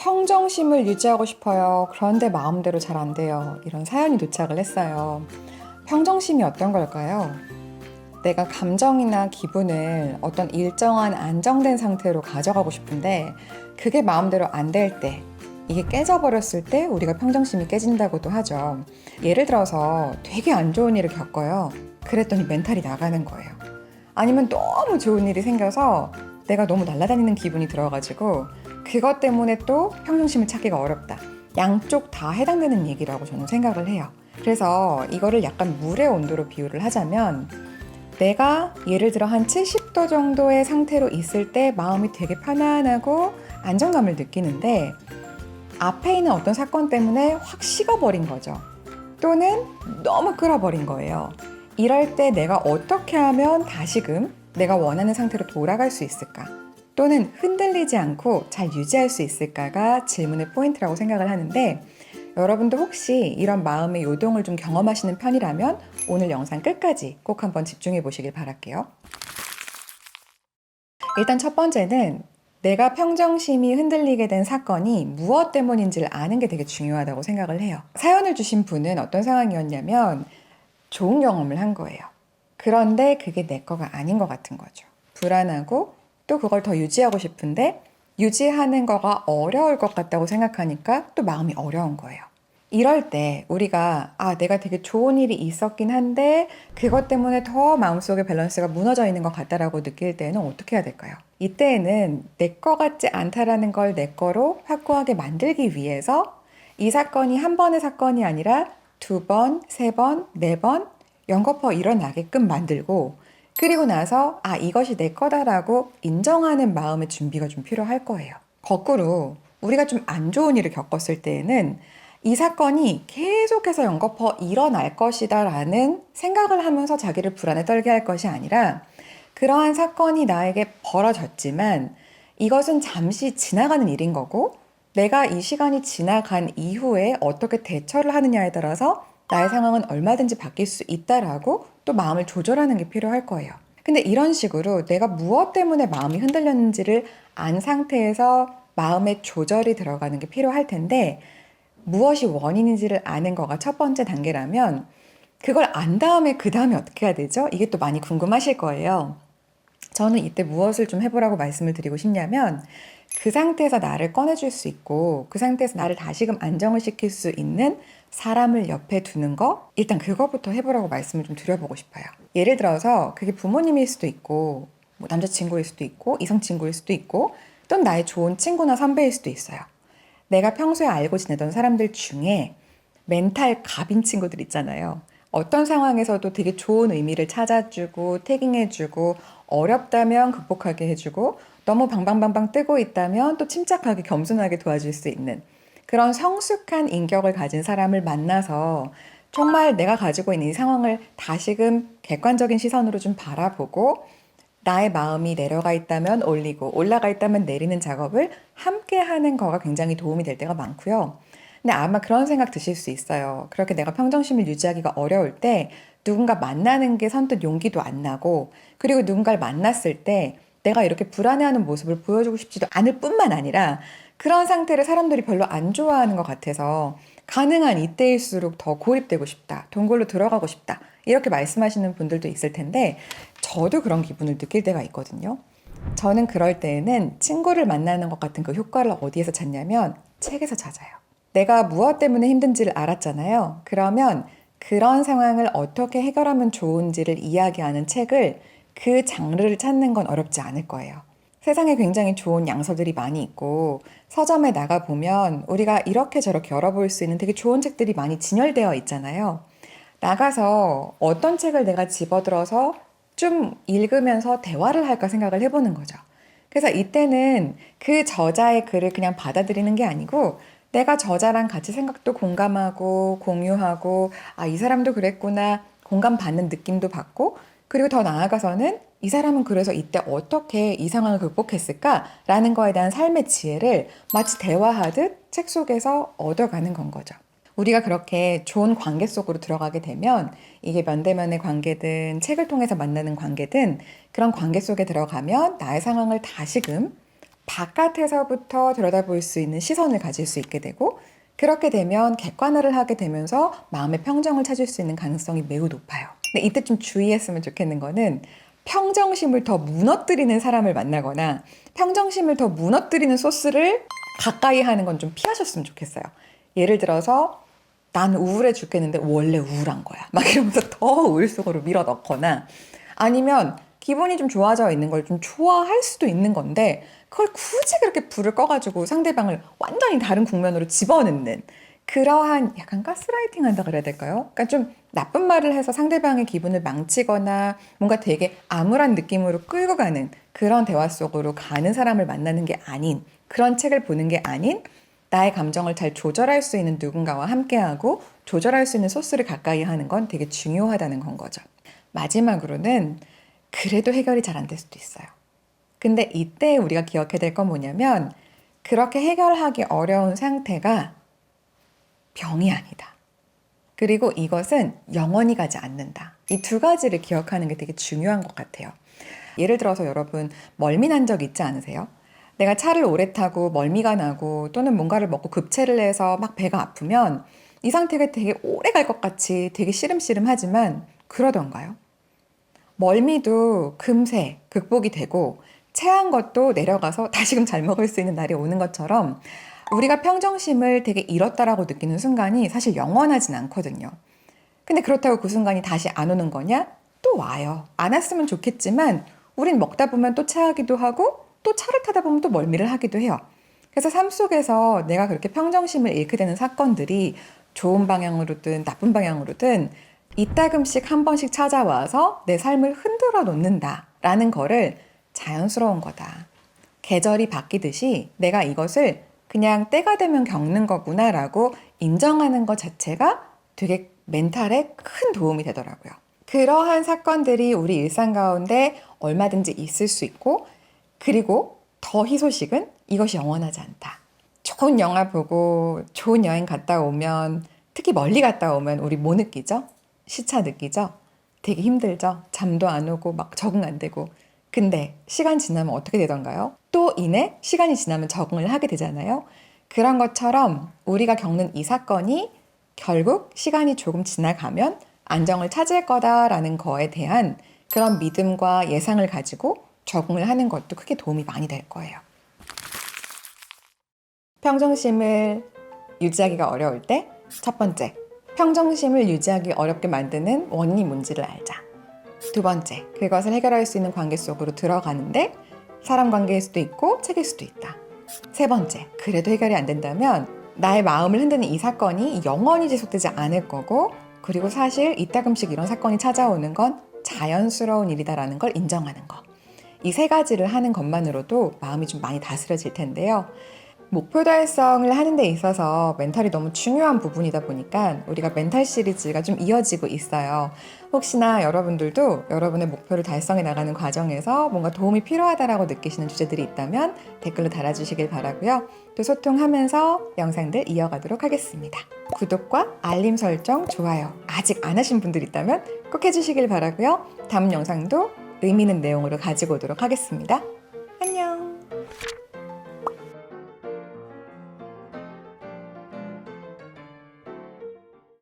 평정심을 유지하고 싶어요. 그런데 마음대로 잘 안 돼요. 이런 사연이 도착을 했어요. 평정심이 어떤 걸까요? 내가 감정이나 기분을 어떤 일정한 안정된 상태로 가져가고 싶은데 그게 마음대로 안 될 때, 이게 깨져버렸을 때 우리가 평정심이 깨진다고도 하죠. 예를 들어서 되게 안 좋은 일을 겪어요. 그랬더니 멘탈이 나가는 거예요. 아니면 너무 좋은 일이 생겨서 내가 너무 날아다니는 기분이 들어가지고 그것 때문에 또 평정심을 찾기가 어렵다. 양쪽 다 해당되는 얘기라고 저는 생각을 해요. 그래서 이거를 약간 물의 온도로 비유를 하자면, 내가 예를 들어 한 70도 정도의 상태로 있을 때 마음이 되게 편안하고 안정감을 느끼는데, 앞에 있는 어떤 사건 때문에 확 식어버린 거죠. 또는 너무 끓어버린 거예요. 이럴 때 내가 어떻게 하면 다시금 내가 원하는 상태로 돌아갈 수 있을까? 또는 흔들리지 않고 잘 유지할 수 있을까가 질문의 포인트라고 생각을 하는데, 여러분도 혹시 이런 마음의 요동을 좀 경험하시는 편이라면 오늘 영상 끝까지 꼭 한번 집중해 보시길 바랄게요. 일단 첫 번째는 내가 평정심이 흔들리게 된 사건이 무엇 때문인지를 아는 게 되게 중요하다고 생각을 해요. 사연을 주신 분은 어떤 상황이었냐면 좋은 경험을 한 거예요. 그런데 그게 내 거가 아닌 것 같은 거죠. 불안하고 또 그걸 더 유지하고 싶은데 유지하는 거가 어려울 것 같다고 생각하니까 또 마음이 어려운 거예요. 이럴 때 우리가 내가 되게 좋은 일이 있었긴 한데 그것 때문에 더 마음속의 밸런스가 무너져 있는 것 같다라고 느낄 때는 어떻게 해야 될까요? 이때에는 내 거 같지 않다라는 걸 내 거로 확고하게 만들기 위해서 이 사건이 한 번의 사건이 아니라 두 번, 세 번, 네 번 연거푸 일어나게끔 만들고, 그리고 나서 이것이 내 거다라고 인정하는 마음의 준비가 좀 필요할 거예요. 거꾸로 우리가 좀 안 좋은 일을 겪었을 때에는 이 사건이 계속해서 연거푸 일어날 것이다 라는 생각을 하면서 자기를 불안에 떨게 할 것이 아니라, 그러한 사건이 나에게 벌어졌지만 이것은 잠시 지나가는 일인 거고, 내가 이 시간이 지나간 이후에 어떻게 대처를 하느냐에 따라서 나의 상황은 얼마든지 바뀔 수 있다라고 또 마음을 조절하는 게 필요할 거예요. 근데 이런 식으로 내가 무엇 때문에 마음이 흔들렸는지를 안 상태에서 마음의 조절이 들어가는 게 필요할 텐데, 무엇이 원인인지를 아는 거가 첫 번째 단계라면 그걸 안 다음에 그 다음에 어떻게 해야 되죠? 이게 또 많이 궁금하실 거예요. 저는 이때 무엇을 좀 해보라고 말씀을 드리고 싶냐면, 그 상태에서 나를 꺼내줄 수 있고 그 상태에서 나를 다시금 안정을 시킬 수 있는 사람을 옆에 두는 거, 일단 그거부터 해보라고 말씀을 좀 드려보고 싶어요. 예를 들어서 그게 부모님일 수도 있고 뭐 남자친구일 수도 있고 이성친구일 수도 있고 또는 나의 좋은 친구나 선배일 수도 있어요. 내가 평소에 알고 지내던 사람들 중에 멘탈 갑인 친구들 있잖아요. 어떤 상황에서도 되게 좋은 의미를 찾아주고 태깅해주고, 어렵다면 극복하게 해주고, 너무 방방방방 뜨고 있다면 또 침착하게 겸손하게 도와줄 수 있는 그런 성숙한 인격을 가진 사람을 만나서 정말 내가 가지고 있는 이 상황을 다시금 객관적인 시선으로 좀 바라보고, 나의 마음이 내려가 있다면 올리고 올라가 있다면 내리는 작업을 함께 하는 거가 굉장히 도움이 될 때가 많고요. 근데 아마 그런 생각 드실 수 있어요. 그렇게 내가 평정심을 유지하기가 어려울 때 누군가 만나는 게 선뜻 용기도 안 나고, 그리고 누군가를 만났을 때 내가 이렇게 불안해하는 모습을 보여주고 싶지도 않을 뿐만 아니라 그런 상태를 사람들이 별로 안 좋아하는 것 같아서 가능한 이때일수록 더 고립되고 싶다, 동굴로 들어가고 싶다, 이렇게 말씀하시는 분들도 있을 텐데, 저도 그런 기분을 느낄 때가 있거든요. 저는 그럴 때에는 친구를 만나는 것 같은 그 효과를 어디에서 찾냐면 책에서 찾아요. 내가 무엇 때문에 힘든지를 알았잖아요. 그러면 그런 상황을 어떻게 해결하면 좋은지를 이야기하는 책을, 그 장르를 찾는 건 어렵지 않을 거예요. 세상에 굉장히 좋은 양서들이 많이 있고 서점에 나가보면 우리가 이렇게 저렇게 열어볼 수 있는 되게 좋은 책들이 많이 진열되어 있잖아요. 나가서 어떤 책을 내가 집어들어서 좀 읽으면서 대화를 할까 생각을 해보는 거죠. 그래서 이때는 그 저자의 글을 그냥 받아들이는 게 아니고 내가 저자랑 같이 생각도 공감하고 공유하고, 이 사람도 그랬구나 공감받는 느낌도 받고, 그리고 더 나아가서는 이 사람은 그래서 이때 어떻게 이 상황을 극복했을까라는 거에 대한 삶의 지혜를 마치 대화하듯 책 속에서 얻어가는 건 거죠. 우리가 그렇게 좋은 관계 속으로 들어가게 되면, 이게 면대면의 관계든 책을 통해서 만나는 관계든, 그런 관계 속에 들어가면 나의 상황을 다시금 바깥에서부터 들여다볼 수 있는 시선을 가질 수 있게 되고, 그렇게 되면 객관화를 하게 되면서 마음의 평정을 찾을 수 있는 가능성이 매우 높아요. 근데 이때 좀 주의했으면 좋겠는 거는 평정심을 더 무너뜨리는 사람을 만나거나 평정심을 더 무너뜨리는 소스를 가까이 하는 건 좀 피하셨으면 좋겠어요. 예를 들어서 난 우울해 죽겠는데 원래 우울한 거야. 막 이러면서 더 우울 속으로 밀어 넣거나, 아니면 기분이 좀 좋아져 있는 걸 좀 좋아할 수도 있는 건데 그걸 굳이 그렇게 불을 꺼가지고 상대방을 완전히 다른 국면으로 집어넣는 그러한 약간 가스라이팅 한다 그래야 될까요? 그러니까 좀 나쁜 말을 해서 상대방의 기분을 망치거나 뭔가 되게 암울한 느낌으로 끌고 가는 그런 대화 속으로 가는 사람을 만나는 게 아닌, 그런 책을 보는 게 아닌, 나의 감정을 잘 조절할 수 있는 누군가와 함께하고 조절할 수 있는 소스를 가까이 하는 건 되게 중요하다는 건 거죠. 마지막으로는 그래도 해결이 잘 안 될 수도 있어요. 근데 이때 우리가 기억해야 될 건 뭐냐면 그렇게 해결하기 어려운 상태가 병이 아니다. 그리고 이것은 영원히 가지 않는다. 이 두 가지를 기억하는 게 되게 중요한 것 같아요. 예를 들어서 여러분 멀미 난 적 있지 않으세요? 내가 차를 오래 타고 멀미가 나고 또는 뭔가를 먹고 급체를 해서 막 배가 아프면 이 상태가 되게 오래 갈 것 같이 되게 시름시름하지만 그러던가요? 멀미도 금세 극복이 되고 체한 것도 내려가서 다시금 잘 먹을 수 있는 날이 오는 것처럼 우리가 평정심을 되게 잃었다라고 느끼는 순간이 사실 영원하진 않거든요. 근데 그렇다고 그 순간이 다시 안 오는 거냐? 또 와요. 안 왔으면 좋겠지만 우린 먹다 보면 또 체하기도 하고 또 차를 타다 보면 또 멀미를 하기도 해요. 그래서 삶 속에서 내가 그렇게 평정심을 잃게 되는 사건들이 좋은 방향으로든 나쁜 방향으로든 이따금씩 한 번씩 찾아와서 내 삶을 흔들어 놓는다라는 거를 자연스러운 거다. 계절이 바뀌듯이 내가 이것을 그냥 때가 되면 겪는 거구나라고 인정하는 것 자체가 되게 멘탈에 큰 도움이 되더라고요. 그러한 사건들이 우리 일상 가운데 얼마든지 있을 수 있고, 그리고 더 희소식은 이것이 영원하지 않다. 좋은 영화 보고 좋은 여행 갔다 오면, 특히 멀리 갔다 오면 우리 뭐 느끼죠? 시차 느끼죠? 되게 힘들죠? 잠도 안 오고 막 적응 안 되고. 근데 시간 지나면 어떻게 되던가요? 또 이내 시간이 지나면 적응을 하게 되잖아요. 그런 것처럼 우리가 겪는 이 사건이 결국 시간이 조금 지나가면 안정을 찾을 거다라는 거에 대한 그런 믿음과 예상을 가지고 적응을 하는 것도 크게 도움이 많이 될 거예요. 평정심을 유지하기가 어려울 때 첫 번째, 평정심을 유지하기 어렵게 만드는 원인이 뭔지를 알자. 두 번째, 그것을 해결할 수 있는 관계 속으로 들어가는데 사람 관계일 수도 있고 책일 수도 있다. 세 번째, 그래도 해결이 안 된다면 나의 마음을 흔드는 이 사건이 영원히 지속되지 않을 거고, 그리고 사실 이따금씩 이런 사건이 찾아오는 건 자연스러운 일이다라는 걸 인정하는 거. 이 세 가지를 하는 것만으로도 마음이 좀 많이 다스려질 텐데요. 목표 달성을 하는 데 있어서 멘탈이 너무 중요한 부분이다 보니까 우리가 멘탈 시리즈가 좀 이어지고 있어요. 혹시나 여러분들도 여러분의 목표를 달성해 나가는 과정에서 뭔가 도움이 필요하다라고 느끼시는 주제들이 있다면 댓글로 달아주시길 바라고요. 또 소통하면서 영상들 이어가도록 하겠습니다. 구독과 알림 설정, 좋아요 아직 안 하신 분들 있다면 꼭 해주시길 바라고요. 다음 영상도 의미 있는 내용으로 가지고 오도록 하겠습니다.